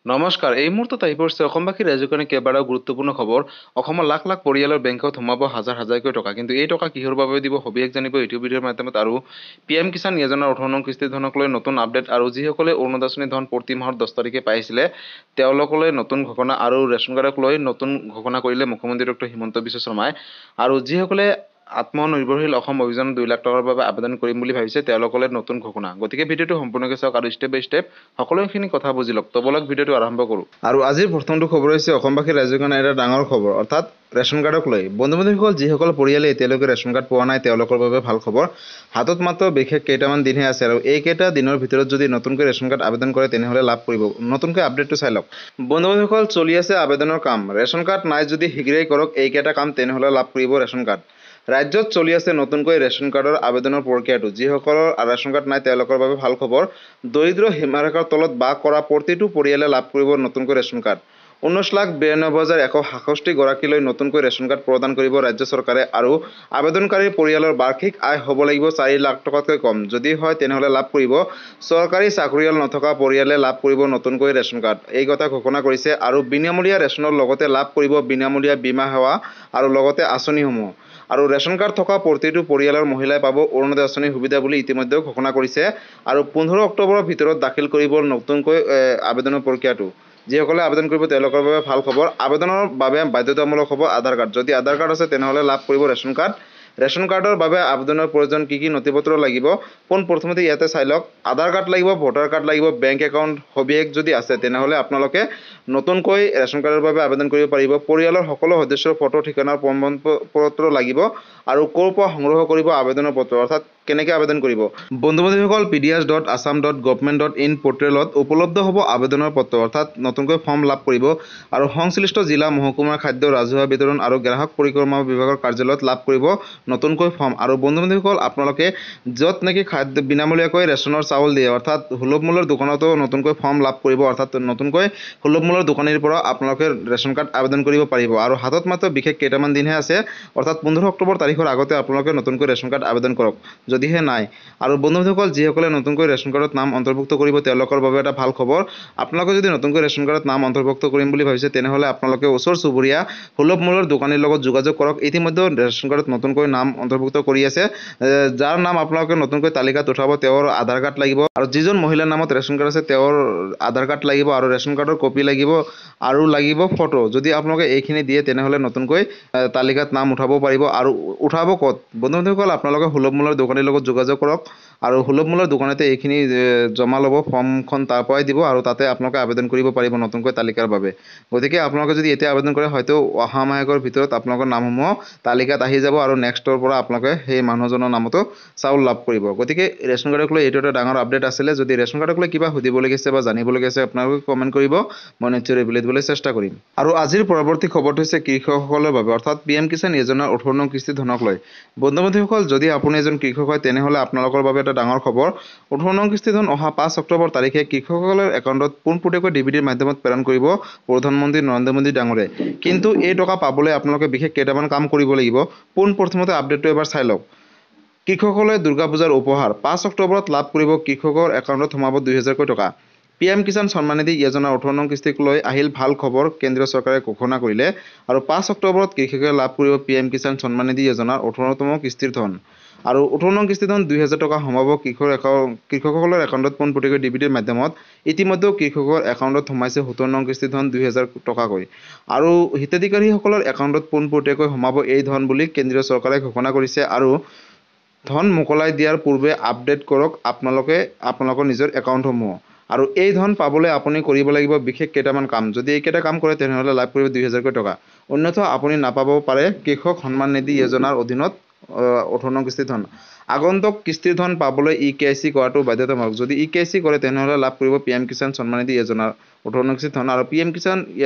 নমস্কাৰ। এই মুহূৰ্তত আহি পৰিছে অসমবাসী ৰাইজৰ কাৰণে কেইবাটাও গুৰুত্বপূৰ্ণ খবৰ। অসমৰ লাখ লাখ পৰিয়ালৰ বেংকত সোমাব হাজাৰ হাজাৰকৈ টকা। কিন্তু এই টকা কিহৰ বাবে দিব সবিশেষ জানিব ইউটিউব ভিডিঅ'ৰ মাধ্যমত। আৰু PM কিষাণ যোজনাৰ 18 নং কিস্তিৰ ধনক লৈ নতুন আপডেট আৰু যিসকলে অৰুণোদয় ধন প্ৰতি মাহৰ 10 তাৰিখে পাইছিলে তেওঁলোকলৈ নতুন ঘোষণা আৰু ৰেচন কাৰ্ডক লৈ নতুন ঘোষণা কৰিলে মুখ্যমন্ত্ৰী ডক্টৰ হিমন্ত বিশ্ব শৰ্মাই। আৰু যিসকলে আত্মনিৰ্ভৰশীল অসম অভিযানত 2 লাখ টকাৰ বাবে আবেদন কৰিম বুলি ভাবিছে তেওঁলোকলৈ নতুন ঘোষণা। গতিকে ভিডিঅ'টো সম্পূৰ্ণকৈ চাওক আৰু ষ্টেপ বাই ষ্টেপ সকলোখিনি কথা বুজি লওক। তো বলক ভিডিঅ'টো আৰম্ভ কৰোঁ। আৰু আজিৰ প্ৰথমটো খবৰ হৈছে অসমবাসী ৰাইজৰ কাৰণে এটা ডাঙৰ খবৰ, অৰ্থাৎ ৰেচন কাৰ্ডক লৈ। বন্ধু-বান্ধৱীসকল, যিসকল পৰিয়ালে এতিয়ালৈকে ৰেচন কাৰ্ড পোৱা নাই তেওঁলোকৰ বাবে ভাল খবৰ। হাতত মাত্ৰ বিশেষ কেইটামান দিনহে আছে আৰু এইকেইটা দিনৰ ভিতৰত যদি নতুনকৈ ৰেচন কাৰ্ড আবেদন কৰে তেনেহ'লে লাভ কৰিব। নতুনকৈ আপডেটটো চাই লওক। বন্ধু-বান্ধৱীসকল, চলি আছে আবেদনৰ কাম। ৰেচন কাৰ্ড নাই যদি শীঘ্ৰেই কৰক এইকেইটা কাম, তেনেহ'লে লাভ কৰিব ৰেচন কাৰ্ড। ৰাজ্যত চলি আছে নতুনকৈ ৰেচন কাৰ্ডৰ আবেদনৰ প্ৰক্ৰিয়াটো। যিসকলৰ ৰেচন কাৰ্ড নাই তেওঁলোকৰ বাবে ভাল খবৰ। দৰিদ্ৰ সীমাৰেখাৰ তলত বাস কৰা প্ৰতিটো পৰিয়ালে লাভ কৰিব নতুনকৈ ৰেচন কাৰ্ড। 19,92,166 গৰাকীলৈ নতুনকৈ ৰেচন কাৰ্ড প্ৰদান কৰিব ৰাজ্য চৰকাৰে। আৰু আবেদনকাৰী পৰিয়ালৰ বাৰ্ষিক আয় হ'ব লাগিব 4 লাখ টকাতকৈ কম। যদি হয় তেনেহ'লে লাভ কৰিব। চৰকাৰী চাকৰিয়াল নথকা পৰিয়ালে লাভ কৰিব নতুনকৈ ৰেচন কাৰ্ড। এই কথা ঘোষণা কৰিছে। আৰু বিনামূলীয়া ৰেচনৰ লগতে লাভ কৰিব বিনামূলীয়া বীমা সেৱা আৰু লগতে আঁচনিসমূহ। আৰু ৰেচন কাৰ্ড থকা প্ৰতিটো পৰিয়ালৰ মহিলাই পাব অৰুণোদয় আঁচনিৰ সুবিধা বুলি ইতিমধ্যে ঘোষণা কৰিছে। আৰু 15 অক্টোবৰৰ ভিতৰত দাখিল কৰিব নতুনকৈ আবেদনৰ প্ৰক্ৰিয়াটো। যিসকলে আবেদন কৰিব তেওঁলোকৰ বাবে ভাল খবৰ। আবেদনৰ বাবে বাধ্যতামূলক হ'ব আধাৰ কাৰ্ড। যদি আধাৰ কাৰ্ড আছে তেনেহ'লে লাভ কৰিব ৰেচন কাৰ্ড। ৰেচন কাৰ্ডৰ বাবে আবেদনৰ প্ৰয়োজন কি নথিপত্ৰ লাগিব পোনপ্ৰথমতে ইয়াতে চাই লওক। আধাৰ কাৰ্ড লাগিব, ভোটাৰ কাৰ্ড লাগিব, বেংক একাউণ্ট সবিশেষ যদি আছে তেনেহ'লে আপোনালোকে নতুনকৈ ৰেচন কাৰ্ডৰ বাবে আবেদন কৰিব পাৰিব। পৰিয়ালৰ সকলো সদস্যৰ ফটো, ঠিকনাৰ প্ৰমাণপত্ৰ লাগিব। আৰু ক'ৰ পৰা সংগ্ৰহ কৰিব আবেদনৰ পত্ৰ, অৰ্থাৎ কেনেকৈ আবেদন কৰিব। বন্ধু-বান্ধৱীসকল, pds.assam.government.in পৰ্টেলত উপলব্ধ হ'ব আবেদনৰ পত্ৰ, অৰ্থাৎ নতুনকৈ ফৰ্ম লাভ কৰিব। আৰু সংশ্লিষ্ট জিলা, মহকুমাৰ খাদ্য, ৰাজহুৱা বিতৰণ আৰু গ্ৰাহক পৰিক্ৰমা বিভাগৰ কাৰ্যালয়ত লাভ কৰিব নতুনকৈ ফৰ্ম। আৰু বন্ধু-বান্ধৱীসকল, আপোনালোকে য'ত নেকি খাদ্য বিনামূলীয়াকৈ ৰেচনৰ চাউল দিয়ে, অৰ্থাৎ সুলভ মূল্যৰ দোকানতো নতুনকৈ ফৰ্ম লাভ কৰিব। অৰ্থাৎ নতুনকৈ সুলভ মূল্যৰ দোকানীৰ পৰা আপোনালোকে ৰেচন কাৰ্ড আবেদন কৰিব পাৰিব। আৰু হাতত মাত্ৰ বিশেষ কেইটামান দিনহে আছে, অৰ্থাৎ 15 অক্টোবৰ তাৰিখৰ আগতে আপোনালোকে নতুনকৈ ৰেচন কাৰ্ড আবেদন কৰক যদিহে নাই। আৰু বন্ধুসকল, যিসকলে নতুনকৈ ৰেচন কাৰ্ডত নাম অন্তৰ্ভুক্ত কৰিব তেওঁলোকৰ বাবে এটা ভাল খবৰ। আপোনালোকে যদি নতুনকৈ ৰেচন কাৰ্ডত নাম অন্তৰ্ভুক্ত কৰিম বুলি ভাবিছে তেনেহ'লে আপোনালোকে ওচৰ চুবুৰীয়া সুলভ মূল্যৰ দোকানীৰ লগত যোগাযোগ কৰক। ইতিমধ্যে ৰেচন কাৰ্ডত নতুনকৈ নাম অন্তৰ্ভুক্ত কৰি আছে। যাৰ নাম আপোনালোকে নতুনকৈ তালিকাত উঠাব তেওঁৰ আধাৰ কাৰ্ড লাগিব। আৰু যিজন মহিলাৰ নামত ৰেচন কাৰ্ড আছে তেওঁৰ আধাৰ কাৰ্ড লাগিব আৰু ৰেচন কাৰ্ডৰ কপি লাগিব আৰু লাগিব ফটো। যদি আপোনালোকে এইখিনি দিয়ে তেনেহ'লে নতুনকৈ তালিকাত নাম উঠাব পাৰিব। আৰু উঠাব ক'ত? বন্ধুসকল, আপোনালোকে সুলভ মূল্যৰ দোকানীৰ লগত যোগাযোগ কৰক আৰু সুলভ মূল্যৰ দোকানতে এইখিনি জমা ল'ব। ফৰ্মখন তাৰ পৰাই দিব আৰু তাতে আপোনালোকে আবেদন কৰিব পাৰিব নতুনকৈ তালিকাৰ বাবে। গতিকে আপোনালোকে যদি এতিয়া আবেদন কৰে হয়তো অহা মাহৰ ভিতৰত আপোনালোকৰ নামসমূহ তালিকাত আহি যাব আৰু নেক্সটৰ পৰা আপোনালোকে সেই মানুহজনৰ নামতো চাউল লাভ কৰিব। গতিকে ৰেচন কাৰ্ডক লৈ এইটো এটা ডাঙৰ আপডেট আছিলে। যদি ৰেচন কাৰ্ডক লৈ কিবা সুধিবলগীয়া আছে বা জানিবলগীয়া আছে আপোনালোকে কমেণ্ট কৰিব, মই নিশ্চয় ৰিপ্লাই দিবলৈ চেষ্টা কৰিম। আৰু আজিৰ পৰৱৰ্তী খবৰটো হৈছে কৃষকসকলৰ বাবে, অৰ্থাৎ PM কিষাণ যোজনাৰ 18 নং কিস্তিৰ ধনক লৈ। বন্ধু-বান্ধৱীসকল, যদি আপুনি এজন কৃষক হয় তেনেহ'লে আপোনালোকৰ বাবে এটা ডাঙৰ খবৰ। 18 নং কিস্তিৰ ধন অহা 5 অক্টোবৰ তাৰিখে কৃষকসকলৰ একাউণ্টত পোনপটীয়াকৈ DBTৰ মাধ্যমত প্ৰেৰণ কৰিব প্ৰধানমন্ত্ৰী নৰেন্দ্ৰ মোদী ডাঙৰীয়াই। কিন্তু এই টকা পাবলৈ আপোনালোকে বিশেষ কেইটামান কাম কৰিব লাগিব। পোনপ্ৰথমতে আপডেটটো এবাৰ চাই লওক। কৃষকসকলে দুৰ্গা পূজাৰ উপহাৰ 5 অক্টোবৰত লাভ কৰিব। কৃষকৰ একাউণ্টত সোমাব 2,000কৈ টকা। PM কিষাণ সন্মান নিধি যোজনাৰ 18 নং কিস্তিক লৈ আহিল ভাল খবৰ। কেন্দ্ৰীয় চৰকাৰে ঘোষণা কৰিলে। আৰু 5 অক্টোবৰত কৃষকে লাভ কৰিব PM কিষাণ সন্মান নিধি যোজনাৰ 18তম কিস্তিৰ ধন। আৰু 18 নং কিস্তিৰ ধন 2,000 টকা সোমাব কৃষকসকলৰ একাউণ্টত পোনপটীয়াকৈ DBTৰ মাধ্যমত। ইতিমধ্যে কৃষকৰ একাউণ্টত সোমাইছে 17 নং কিস্তিৰ ধন 2,000 টকাকৈ। আৰু হিতাধিকাৰীসকলৰ একাউণ্টত পোনপটীয়াকৈ সোমাব এই ধন বুলি কেন্দ্ৰীয় চৰকাৰে ঘোষণা কৰিছে। আৰু ধন মোকলাই দিয়াৰ পূৰ্বে আপডেট কৰক আপোনালোকৰ নিজৰ একাউণ্টসমূহ। আৰু এই ধন পাবলৈ আপুনি কৰিব লাগিব বিশেষ কেইটামান কাম। যদি এইকেইটা কাম কৰে তেনেহ'লে লাভ কৰিব 2,000কৈ টকা। অন্যথা আপুনি নাপাব পাৰে কৃষক সন্মান নিধি যোজনাৰ অধীনত 18 নং কিস্তিৰ ধন। আগন্তুক কিস্তিৰ ধন পাবলৈ EKYC কৰাটো বাধ্যতামূলক। যদি EKYC কৰে তেনেহ'লে লাভ কৰিব PM কিষাণ সন্মান নিধি যোজনাৰ 18 নং কিস্তিৰ ধন। আৰু PM কিষাণ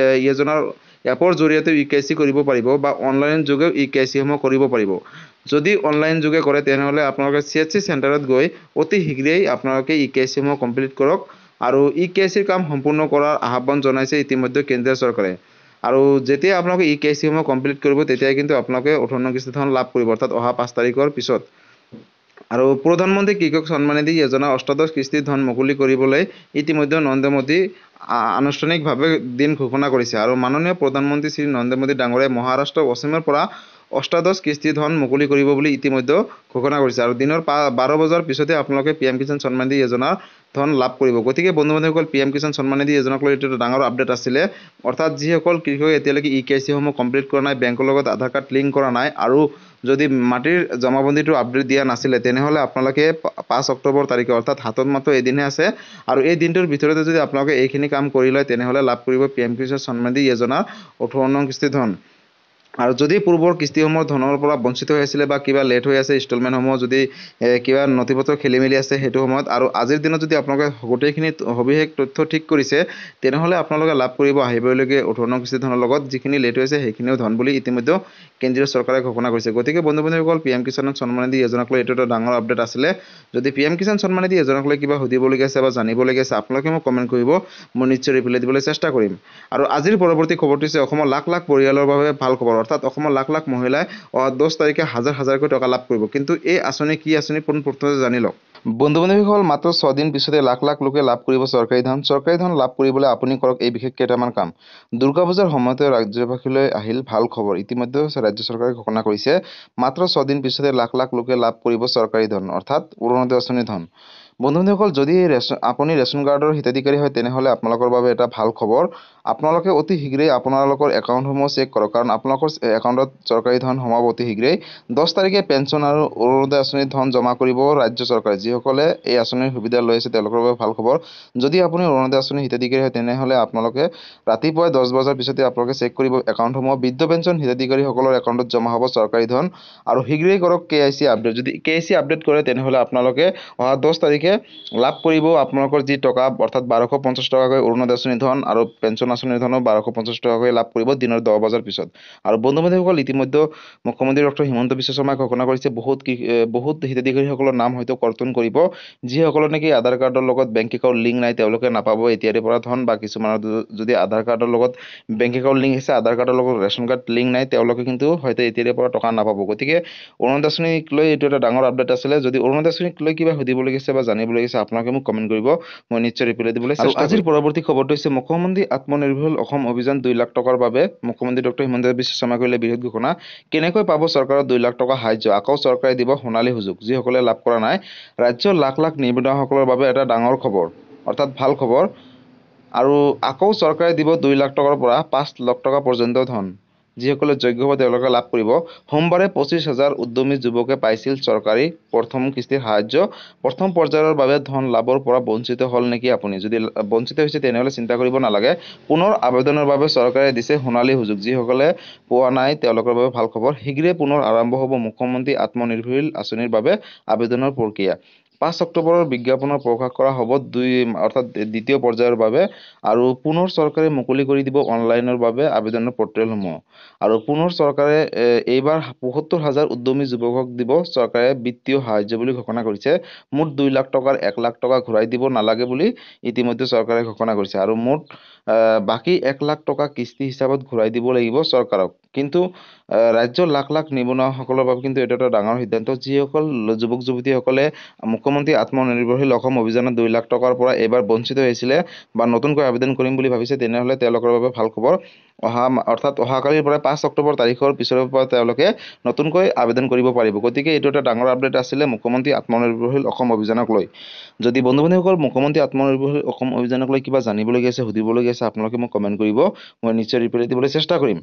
যোজনাৰ এপৰ জৰিয়তে EKYC কৰিব পাৰিব বা অনলাইন যোগেও EKYCসমূহ কৰিব পাৰিব। যদি অনলাইন যোগে কৰে তেনেহ'লে আপোনালোকে CHC চেণ্টাৰত গৈ অতি শীঘ্ৰেই আপোনালোকে EKYCসমূহ কমপ্লিট কৰক। আৰু EKYCৰ কাম সম্পূৰ্ণ কৰাৰ আহ্বান জনাইছে ইতিমধ্যে কেন্দ্ৰীয় চৰকাৰে। আৰু যেতিয়া আপোনালোকে EKYCসমূহ কমপ্লিট কৰিব তেতিয়াই কিন্তু আপোনালোকে 18 নং কিস্তিৰ ধন লাভ কৰিব, অৰ্থাৎ অহা 5 তাৰিখৰ পিছত। আৰু প্ৰধানমন্ত্ৰী কৃষক সন্মান নিধি যোজনাৰ অষ্টাদশ কিস্তিৰ ধন মুকলি কৰিবলৈ ইতিমধ্যে নৰেন্দ্ৰ মোদী আনুষ্ঠানিকভাৱে দিন ঘোষণা কৰিছে আৰু মাননীয় প্ৰধানমন্ত্ৰী শ্ৰী নৰেন্দ্ৰ মোদী ডাঙৰীয়াই মহাৰাষ্ট্ৰ অসীমৰ পৰা অষ্টাদশ কিস্তি ধন মুকলি কৰিব বুলি ইতিমধ্যে ঘোষণা কৰিছে আৰু দিনৰ 12 বজাৰ পিছতে আপোনালোকে PM কিষাণ সন্মান নিধি যোজনাৰ ধন লাভ কৰিব। গতিকে বন্ধু বান্ধৱীসকল PM কিষাণ সন্মান নিধি যোজনাক লৈ এইটো ডাঙৰ আপডেট আছিলে। অৰ্থাৎ যিসকল কৃষকে এতিয়ালৈকে EKYC সমূহ কমপ্লিট কৰা নাই, বেংকৰ লগত আধাৰ কাৰ্ড লিংক কৰা নাই আৰু যদি মাটিৰ জমাবন্দীটো আপডেট দিয়া নাছিলে তেনেহ'লে আপোনালোকে 5 অক্টোবৰ তাৰিখে অৰ্থাৎ হাতত মাত্ৰ এদিনহে আছে আৰু এই দিনটোৰ ভিতৰতে যদি আপোনালোকে এইখিনি কাম কৰি লয় তেনেহ'লে লাভ কৰিব PM কিষাণ সন্মান নিধি যোজনাৰ 18 নং কিস্তি ধন। আৰু যদি পূৰ্বৰ কিস্তিসমূহৰ ধনৰ পৰা বঞ্চিত হৈ আছিলে বা কিবা লেট হৈ আছে, ইনষ্টলমেণ্টসমূহ যদি কিবা নথিপত্ৰ খেলি মেলি আছে সেইটো সময়ত আৰু আজিৰ দিনত যদি আপোনালোকে গোটেইখিনি সবিশেষ তথ্য ঠিক কৰিছে তেনেহ'লে আপোনালোকে লাভ কৰিব আহিবলগীয়া 18 নং কিস্তি ধনৰ লগত যিখিনি লেট হৈছে সেইখিনিও ধন বুলি ইতিমধ্যে কেন্দ্ৰীয় চৰকাৰে ঘোষণা কৰিছে। গতিকে বন্ধু বান্ধৱীসকল PM কিষাণ সন্মান নিধি যোজনাক লৈ এইটো এটা ডাঙৰ আপডেট আছিলে। যদি PM কিষাণ সন্মান নিধি যোজনাক লৈ কিবা সুধিবলগীয়া আছে বা জানিবলগীয়া আছে আপোনালোকে মোক কমেণ্ট কৰিব, মই নিশ্চয় ৰিপ্লাই দিবলৈ চেষ্টা কৰিম। আৰু আজিৰ পৰৱৰ্তী খবৰটো হৈছে অসমৰ লাখ লাখ পৰিয়ালৰ বাবে ভাল খবৰ। অৰ্থাৎ অসমৰ লাখ লাখ মহিলাই 10 তাৰিখে হাজাৰ হাজাৰকৈ টকা লাভ কৰিব। কিন্তু এই আঁচনি কি আঁচনি পোনপটীয়াকৈ জানি লওক। বন্ধু বান্ধৱীসকল মাত্ৰ 6 দিন পিছতে লাখ লাখ লোকে লাভ কৰিব চৰকাৰী ধন। চৰকাৰী ধন লাভ কৰিবলৈ আপুনি কৰক এই বিশেষ কেইটামান কাম। দুৰ্গা পূজাৰ সময়তে ৰাজ্যবাসীলৈ আহিল ভাল খবৰ। ইতিমধ্যে ৰাজ্য চৰকাৰে ঘোষণা কৰিছে মাত্ৰ 6 দিন পিছতে লাখ লাখ লোকে লাভ কৰিব চৰকাৰী ধন অৰ্থাৎ অৰুণোদয় আঁচনি ধন। বন্ধু বান্ধৱীসকল যদি আপুনি ৰেচন কাৰ্ডৰ হিতাধিকাৰী হয় তেনেহ'লে আপোনালোকৰ বাবে এটা ভাল খবৰ। আপোনালোকে অতি শীঘ্ৰেই আপোনালোকৰ একাউণ্টসমূহ চেক কৰক কাৰণ আপোনালোকৰ একাউণ্টত চৰকাৰী ধন সোমাব অতি শীঘ্ৰেই। 10 তাৰিখে পেঞ্চন আৰু অৰুণোদয় আঁচনিৰ ধন জমা কৰিব ৰাজ্য চৰকাৰে। যিসকলে এই আঁচনিৰ সুবিধা লৈ আছে তেওঁলোকৰ বাবে ভাল খবৰ। যদি আপুনি অৰুণোদয় আঁচনিৰ হিতাধিকাৰী হয় তেনেহ'লে আপোনালোকে ৰাতিপুৱা 10 বজাৰ পিছতে আপোনালোকে চেক কৰিব একাউণ্টসমূহ। বৃদ্ধ পেঞ্চন হিতাধিকাৰীসকলৰ একাউণ্টত জমা হ'ব চৰকাৰী ধন আৰু শীঘ্ৰেই কৰক KYC আপডেট। যদি KYC আপডেট কৰে তেনেহ'লে আপোনালোকে অহা 10 তাৰিখে লাভ কৰিব আপোনালোকৰ যি টকা অৰ্থাৎ 1250 টকাকৈ অৰুণোদয় আঁচনিৰ ধন আৰু পেঞ্চন আঁচনিৰ ধনো 1250 টকাকৈ লাভ কৰিব দিনৰ 10 বজাৰ পিছত। আৰু বন্ধু বান্ধৱীসকল ইতিমধ্যে মুখ্যমন্ত্ৰী ডক্টৰ হিমন্ত বিশ্ব শৰ্মাই ঘোষণা কৰিছে বহুত হিতাধিকাৰীসকলৰ নাম হয়তো কৰ্তন কৰিব। যিসকলৰ নেকি আধাৰ কাৰ্ডৰ লগত বেংক একাউণ্ট লিংক নাই তেওঁলোকে নাপাব এতিয়াৰে পৰা ধন, বা কিছুমানৰ যদি আধাৰ কাৰ্ডৰ লগত বেংক একাউণ্ট লিংক আছে, আধাৰ কাৰ্ডৰ লগত ৰেচন কাৰ্ড লিংক নাই তেওঁলোকে কিন্তু হয়তো এতিয়াৰে পৰা টকা নাপাব। গতিকে অৰুণোদয় আঁচনিক লৈ এইটো এটা ডাঙৰ আপডেট আছিলে। যদি অৰুণোদয় আঁচনিক লৈ কিবা সুধিবলগীয়া আছে বা জানিবলগীয়া আছে আপোনালোকে মোক কমেণ্ট কৰিব, মই নিশ্চয় ৰিপ্লাই দিবলৈ চেষ্টা কৰিম। আজিৰ পৰৱৰ্তী খবৰটো হৈছে মুখ্যমন্ত্ৰী আত্মনিৰ্ভৰশীল অসম অভিযান 2 লাখ টকাৰ বাবে মুখ্যমন্ত্ৰী ডক্টৰ হিমন্ত বিশ্ব শৰ্মাই কৰিলে বৃহৎ ঘোষণা। কেনেকৈ পাব চৰকাৰৰ 2 লাখ টকা সাহায্য? আকৌ চৰকাৰে দিব সোণালী সুযোগ। যিসকলে লাভ কৰা নাই, ৰাজ্যৰ লাখ লাখ নিবনুৱাসকলৰ বাবে এটা ডাঙৰ খবৰ অৰ্থাৎ ভাল খবৰ। আৰু আকৌ চৰকাৰে দিব 2 লাখ টকাৰ পৰা 5 লাখ টকা পৰ্যন্ত ধন। যিসকলে যোগ্য হ'ব তেওঁলোকে লাভ কৰিব। সোমবাৰে 25,000 উদ্যমী যুৱকে পাইছিল চৰকাৰী প্ৰথম কিস্তিৰ সাহায্য। প্ৰথম পৰ্যায়ৰ বাবে ধন লাভৰ পৰা বঞ্চিত হ'ল নেকি আপুনি? যদি বঞ্চিত হৈছে তেনেহ'লে চিন্তা কৰিব নালাগে। পুনৰ আবেদনৰ বাবে চৰকাৰে দিছে সোণালী সুযোগ। যিসকলে পোৱা নাই তেওঁলোকৰ বাবে ভাল খবৰ। শীঘ্ৰেই পুনৰ আৰম্ভ হ'ব মুখ্যমন্ত্ৰী আত্মনিৰ্ভৰশীল আঁচনিৰ বাবে আবেদনৰ প্ৰক্ৰিয়া। 5 অক্টোবৰৰ বিজ্ঞাপনৰ প্ৰকাশ কৰা হ'ব অৰ্থাৎ দ্বিতীয় পৰ্যায়ৰ বাবে আৰু পুনৰ চৰকাৰে মুকলি কৰি দিব অনলাইনৰ বাবে আবেদনৰ পৰ্টেলসমূহ। আৰু পুনৰ চৰকাৰে এইবাৰ ৭৫,000 উদ্যমী যুৱকক দিব চৰকাৰে বিত্তীয় সাহায্য বুলি ঘোষণা কৰিছে। মুঠ 2 লাখ টকাৰ 1 লাখ টকা ঘূৰাই দিব নালাগে বুলি ইতিমধ্যে চৰকাৰে ঘোষণা কৰিছে আৰু মুঠ বাকী 1 লাখ টকা কিস্তি হিচাপত ঘূৰাই দিব লাগিব চৰকাৰক। কিন্তু ৰাজ্যৰ লাখ লাখ নিবনুৱাসকলৰ বাবে কিন্তু এইটো এটা ডাঙৰ সিদ্ধান্ত। যিসকল যুৱক যুৱতীসকলে মুখ্যমন্ত্ৰী আত্মনিৰ্ভৰশীল অসম অভিযানত 2 লাখ টকাৰ পৰা এইবাৰ বঞ্চিত হৈছিলে বা নতুনকৈ আবেদন কৰিম বুলি ভাবিছে তেনেহ'লে তেওঁলোকৰ বাবে ভাল খবৰ। অৰ্থাৎ অহাকালিৰ পৰা 5 অক্টোবৰ তাৰিখৰ পিছৰ পৰা তেওঁলোকে নতুনকৈ আবেদন কৰিব পাৰিব। গতিকে এইটো এটা ডাঙৰ আপডেট আছিলে মুখ্যমন্ত্ৰী আত্মনিৰ্ভৰশীল অসম অভিযানক লৈ। যদি বন্ধু বান্ধৱীসকল মুখ্যমন্ত্ৰী আত্মনিৰ্ভৰশীল অসম অভিযানক লৈ কিবা জানিবলগীয়া আছে, সুধিবলগীয়া আছে আপোনালোকে মোক কমেণ্ট কৰিব, মই নিশ্চয় ৰিপ্লাই দিবলৈ চেষ্টা কৰিম।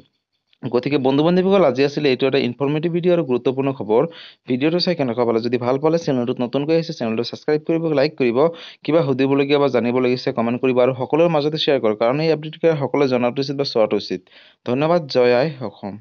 গতিকে বন্ধু বান্ধৱীসকল আজি আছিলে এইটো এটা ইনফৰ্মেটিভ ভিডিঅ' আৰু গুৰুত্বপূৰ্ণ খবৰ। ভিডিঅ'টো চাই কেনেকুৱা পালে? যদি ভাল পালে চেনেলটোত নতুনকৈ আহিছে চেনেলটো ছাবস্ক্ৰাইব কৰিব, লাইক কৰিব, কিবা সুধিবলগীয়া বা জানিবলগীয়া আছে কমেণ্ট কৰিব আৰু সকলোৰে মাজতে শ্বেয়াৰ কৰক কাৰণ এই আপডেট সকলোৱে জনাটো উচিত বা চোৱাটো উচিত। ধন্যবাদ। জয় আই অসম।